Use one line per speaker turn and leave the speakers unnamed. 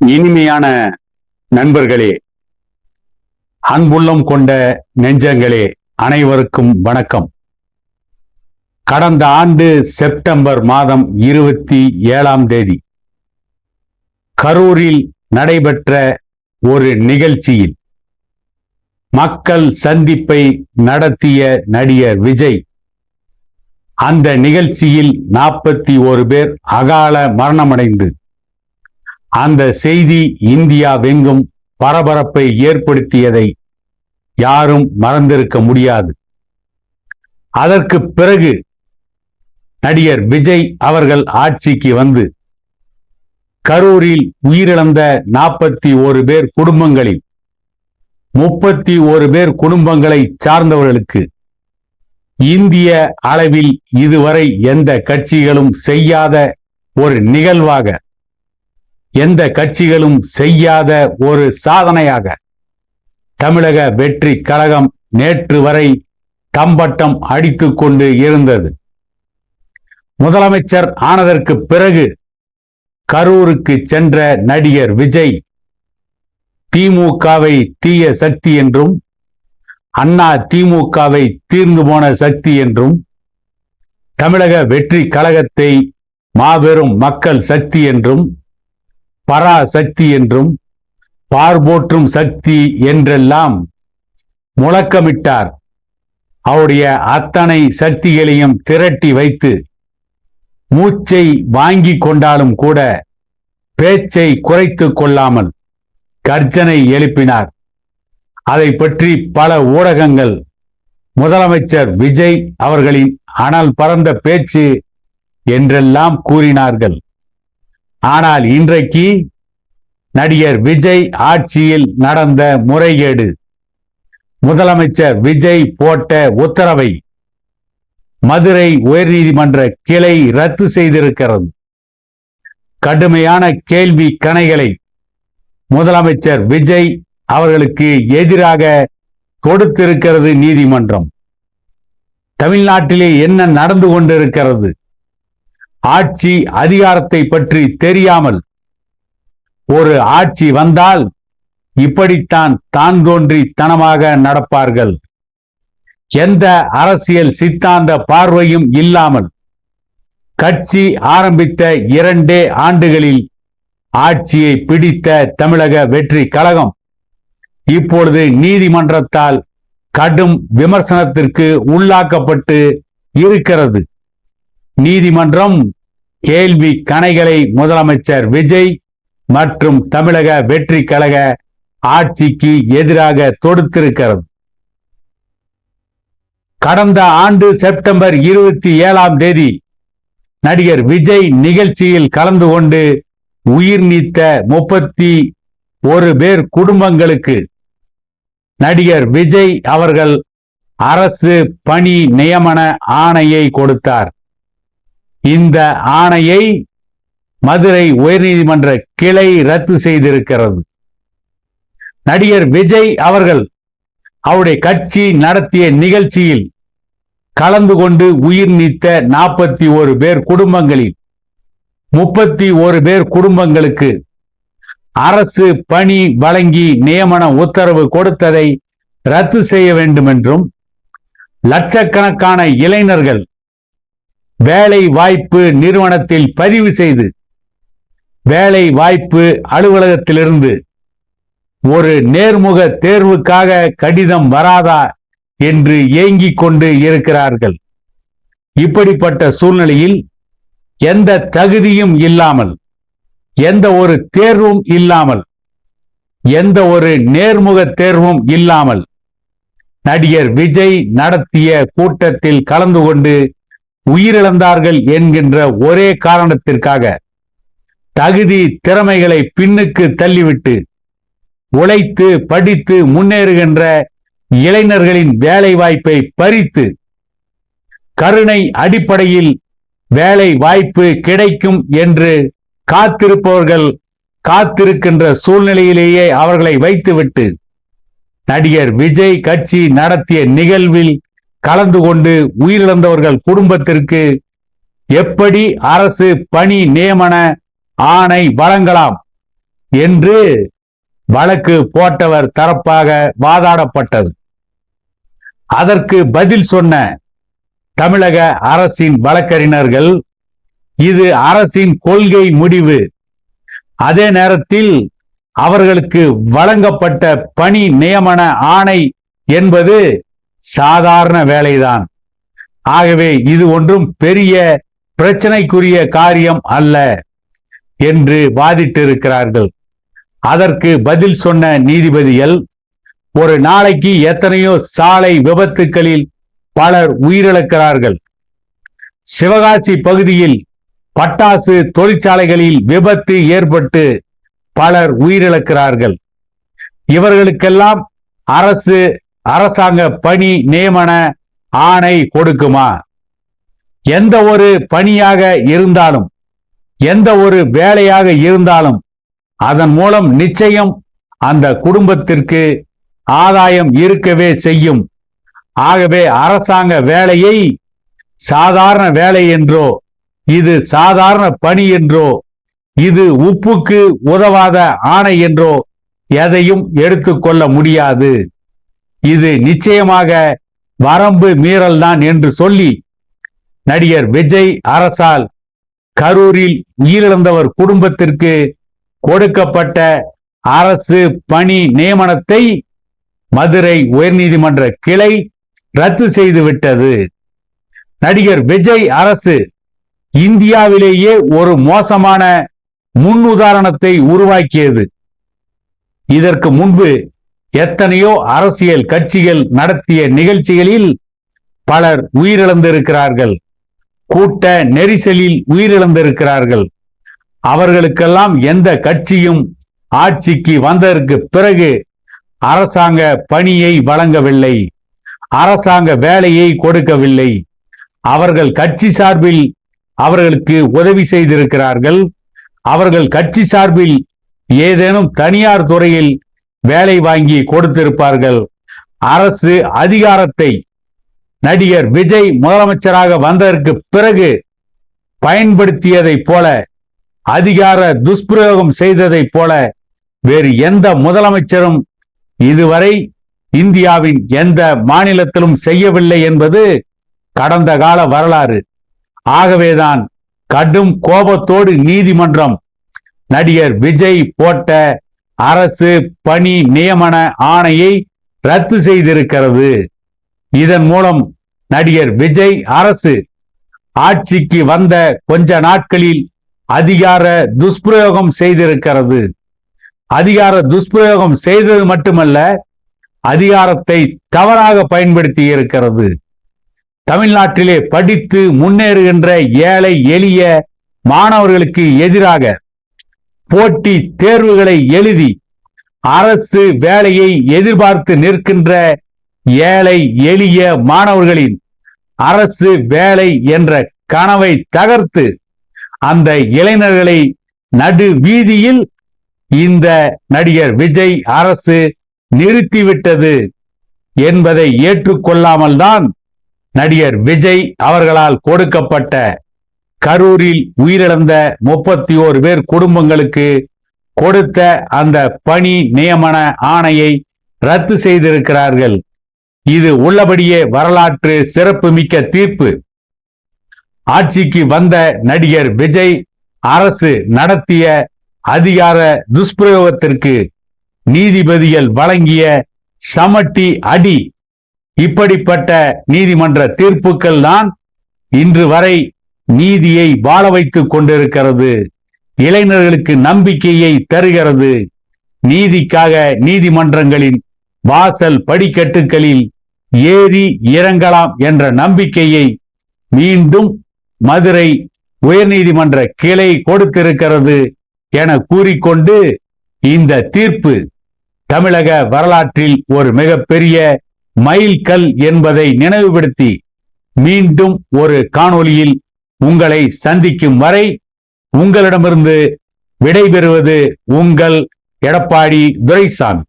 இனிமையான நண்பர்களே, அன்புள்ளம் கொண்ட நெஞ்சங்களே, அனைவருக்கும் வணக்கம். கடந்த ஆண்டு செப்டம்பர் மாதம் 27ஆம் தேதி கரூரில் நடைபெற்ற ஒரு நிகழ்ச்சியில் மக்கள் சந்திப்பை நடத்திய நடிகர் விஜய் அந்த நிகழ்ச்சியில் 41 பேர் அகால மரணமடைந்து அந்த செய்தி இந்தியாவெங்கும் பரபரப்பை ஏற்படுத்தியதை யாரும் மறந்திருக்க முடியாது. அதற்கு பிறகு நடிகர் விஜய் அவர்கள் ஆட்சிக்கு வந்து கரூரில் உயிரிழந்த 41 பேர் குடும்பங்களில் 31 பேர் குடும்பங்களை சார்ந்தவர்களுக்கு இந்திய அளவில் இதுவரை எந்த கட்சிகளும் செய்யாத ஒரு நிகழ்வாக, எந்த கட்சிகளும் செய்யாத ஒரு சாதனையாக தமிழக வெற்றி கழகம் நேற்று வரை தம்பட்டம் அடித்துக் கொண்டு இருந்தது. முதலமைச்சர் ஆனதற்கு பிறகு கரூருக்கு சென்ற நடிகர் விஜய் திமுகவை தீய சக்தி என்றும், அண்ணா திமுகவை தீர்ந்து போன சக்தி என்றும், தமிழக வெற்றி கழகத்தை மாபெரும் மக்கள் சக்தி என்றும், பராசக்தி என்றும், பார்போற்றும் சக்தி என்றெல்லாம் முழக்கமிட்டார். அவருடைய அத்தனை சக்திகளையும் திரட்டி வைத்து மூச்சை வாங்கி கொண்டாலும் கூட பேச்சை குறைத்து கொள்ளாமல் கர்ஜனை எழுப்பினார். அதை பற்றி பல ஊடகங்கள் முதலமைச்சர் விஜய் அவர்களின் அனல் பறந்த பேச்சு என்றெல்லாம் கூறினார்கள். ஆனால் இன்றைக்கு நடிகர் விஜய் ஆட்சியில் நடந்த முறைகேடு, முதலமைச்சர் விஜய் போட்ட உத்தரவை மதுரை உயர்நீதிமன்ற கிளை ரத்து செய்திருக்கிறது. கடுமையான கேள்வி கணைகளை முதலமைச்சர் விஜய் அவர்களுக்கு எதிராக கொடுத்திருக்கிறது நீதிமன்றம். தமிழ்நாட்டிலே என்ன நடந்து கொண்டிருக்கிறது? ஆட்சி அதிகாரத்தை பற்றி தெரியாமல் ஒரு ஆட்சி வந்தால் இப்படித்தான் தான் தோன்றித்தனமாக நடப்பார்கள். எந்த அரசியல் சித்தாந்த பார்வையும் இல்லாமல் கட்சி ஆரம்பித்த 2 ஆண்டுகளில் ஆட்சியை பிடித்த தமிழக வெற்றி கழகம் இப்பொழுது நீதிமன்றத்தால் கடும் விமர்சனத்திற்கு உள்ளாக்கப்பட்டு இருக்கிறது. நீதிமன்றம் கேள்வி கணைகளை முதலமைச்சர் விஜய் மற்றும் தமிழக வெற்றி கழக ஆட்சிக்கு எதிராக தொடுத்திருக்கிறது. கடந்த ஆண்டு செப்டம்பர் 27ஆம் தேதி நடிகர் விஜய் நிகழ்ச்சியில் கலந்து கொண்டு உயிர் நீத்த 31 பேர் குடும்பங்களுக்கு நடிகர் விஜய் அவர்கள் அரசு பணி நியமன ஆணையை கொடுத்தார். இந்த ஆணையை மதுரை உயர்நீதிமன்ற கிளை ரத்து செய்திருக்கிறது. நடிகர் விஜய் அவர்கள் அவருடைய கட்சி நடத்திய நிகழ்ச்சியில் கலந்து கொண்டு உயிர் நீத்த 41 பேர் குடும்பங்களில் 31 பேர் குடும்பங்களுக்கு அரசு பணி வழங்கி நியமன உத்தரவு கொடுத்ததை ரத்து செய்ய வேண்டும் என்றும், லட்சக்கணக்கான இளைஞர்கள் வேலை வாய்ப்பு நிறுவனத்தில் பதிவு செய்து வேலை வாய்ப்பு அலுவலகத்திலிருந்து ஒரு நேர்முக தேர்வுக்காக கடிதம் வராதா என்று ஏங்கிக் கொண்டு இருக்கிறார்கள். இப்படிப்பட்ட சூழ்நிலையில் எந்த தகுதியும் இல்லாமல், எந்த ஒரு தேர்வும் இல்லாமல், எந்த ஒரு நேர்முக தேர்வும் இல்லாமல் நடிகர் விஜய் நடத்திய கூட்டத்தில் கலந்து கொண்டு உயிரிழந்தார்கள் என்கின்ற ஒரே காரணத்திற்காக தகுதி திறமைகளை பின்னுக்கு தள்ளிவிட்டு உழைத்து படித்து முன்னேறுகின்ற இளைஞர்களின் வேலை வாய்ப்பை பறித்து கருணை அடிப்படையில் வேலை வாய்ப்பு கிடைக்கும் என்று காத்திருப்பவர்கள் காத்திருக்கின்ற சூழ்நிலையிலேயே அவர்களை வைத்துவிட்டு நடிகர் விஜய் கட்சி நடத்திய நிகழ்வில் கலந்து கொண்டு உயிரிழந்தவர்கள் குடும்பத்திற்கு எப்படி அரசு பணி நியமன ஆணை வழங்கலாம் என்று வழக்கு போட்டவர் தரப்பாக வாதாடப்பட்டது. அதற்கு பதில் சொன்ன தமிழக அரசின் வழக்கறிஞர்கள், இது அரசின் கொள்கை முடிவு, அதே நேரத்தில் அவர்களுக்கு வழங்கப்பட்ட பணி நியமன ஆணை என்பது சாதாரண வேலைதான். ஆகவே இது ஒன்றும் பெரிய பிரச்சனைக்குரிய காரியம் அல்ல என்று வாதிட்டிருக்கிறார்கள். அதற்கு பதில் சொன்ன நீதிபதிகள், ஒரு நாளைக்கு எத்தனையோ சாலை விபத்துக்களில் பலர் உயிரிழக்கிறார்கள். சிவகாசி பகுதியில் பட்டாசு தொழிற்சாலைகளில் விபத்து ஏற்பட்டு பலர் உயிரிழக்கிறார்கள். இவர்களுக்கெல்லாம் அரசாங்க பணி நியமன ஆணை கொடுக்குமா? எந்த ஒரு பணியாக இருந்தாலும், எந்த ஒரு வேலையாக இருந்தாலும் அதன் மூலம் நிச்சயம் அந்த குடும்பத்திற்கு ஆதாயம் இருக்கவே செய்யும். ஆகவே அரசாங்க வேலையை சாதாரண வேலை என்றோ, இது சாதாரண பணி என்றோ, இது உப்புக்கு உதவாத ஆணை என்றோ எதையும் எடுத்துக்கொள்ள முடியாது. இது நிச்சயமாக வரம்பு மீறல் தான் என்று சொல்லி நடிகர் விஜய் அரசால் கரூரில் உயிரிழந்தவர் குடும்பத்திற்கு கொடுக்கப்பட்ட அரசு பணி நியமனத்தை மதுரை உயர்நீதிமன்ற கிளை ரத்து செய்துவிட்டது. நடிகர் விஜய் அரசு இந்தியாவிலேயே ஒரு மோசமான முன்னுதாரணத்தை உருவாக்கியது. இதற்கு முன்பு எத்தனையோ அரசியல் கட்சிகள் நடத்திய நிகழ்ச்சிகளில் பலர் உயிரிழந்திருக்கிறார்கள், கூட்ட நெரிசலில் உயிரிழந்திருக்கிறார்கள். அவர்களுக்கெல்லாம் எந்த கட்சியும் ஆட்சிக்கு வந்ததற்கு பிறகு அரசாங்க பணியை வழங்கவில்லை, அரசாங்க வேலையை கொடுக்கவில்லை. அவர்கள் கட்சி சார்பில் அவர்களுக்கு உதவி செய்திருக்கிறார்கள். அவர்கள் கட்சி சார்பில் ஏதேனும் தனியார் துறையில் வேலை வாங்கி கொடுத்திருப்பார்கள். அரசு அதிகாரத்தை நடிகர் விஜய் முதலமைச்சராக வந்ததற்கு பிறகு பயன்படுத்தியதைப் போல, அதிகார துஷ்பிரயோகம் செய்ததைப் போல வேறு எந்த முதலமைச்சரும் இதுவரை இந்தியாவின் எந்த மாநிலத்திலும் செய்யவில்லை என்பது கடந்த கால வரலாறு. ஆகவேதான் கடும் கோபத்தோடு நீதிமன்றம் நடிகர் விஜய் போட்ட அரசு பணி நியமன ஆணையை ரத்து செய்திருக்கிறது. இதன் மூலம் நடிகர் விஜய் அரசு ஆட்சிக்கு வந்த கொஞ்ச நாட்களில் அதிகார துஷ்பிரயோகம் செய்திருக்கிறது. அதிகார துஷ்பிரயோகம் செய்தது மட்டுமல்ல, அதிகாரத்தை தவறாக பயன்படுத்தி இருக்கிறது. தமிழ்நாட்டிலே படித்து முன்னேறுகின்ற ஏழை எளிய மாணவர்களுக்கு எதிராக போட்டி தேர்வுகளை எழுதி அரசு வேலையை எதிர்பார்த்து நிற்கின்ற ஏழை எளிய மாணவர்களின் அரசு வேலை என்ற கனவை தகர்த்து அந்த இளைஞர்களை நடு வீதியில் இந்த நடிகர் விஜய் அரசு நிறுத்திவிட்டது என்பதை ஏற்றுக்கொள்ளாமல் தான் நடிகர் விஜய் அவர்களால் கொடுக்கப்பட்ட கரூரில் உயிரிழந்த 31 பேர் குடும்பங்களுக்கு கொடுத்த அந்த பணி நியமன ஆணையை ரத்து செய்திருக்கிறார்கள். இது உள்ளபடியே வரலாற்று சிறப்புமிக்க தீர்ப்பு. ஆட்சிக்கு வந்த நடிகர் விஜய் அரசு நடத்திய அதிகார துஷ்பிரயோகத்திற்கு நீதிபதிகள் வழங்கிய சமட்டி அடி. இப்படிப்பட்ட நீதிமன்ற தீர்ப்புகள் தான் இன்று வரை நீதியை வாழ வைத்துக் கொண்டிருக்கிறது, இளைஞர்களுக்கு நம்பிக்கையை தருகிறது. நீதிக்காக நீதிமன்றங்களின் வாசல் படிக்கட்டுகளில் ஏறி இறங்கலாம் என்ற நம்பிக்கையை மீண்டும் மதுரை உயர்நீதிமன்ற கிளை கொடுத்திருக்கிறது என கூறிக்கொண்டு, இந்த தீர்ப்பு தமிழக வரலாற்றில் ஒரு மிகப்பெரிய மைல்கல் என்பதை நினைவுபடுத்தி மீண்டும் ஒரு காணொளியில் உங்களை சந்திக்கும் வரை உங்களிடமிருந்து விடைபெறுவது உங்கள் எடப்பாடி துரைசாமி.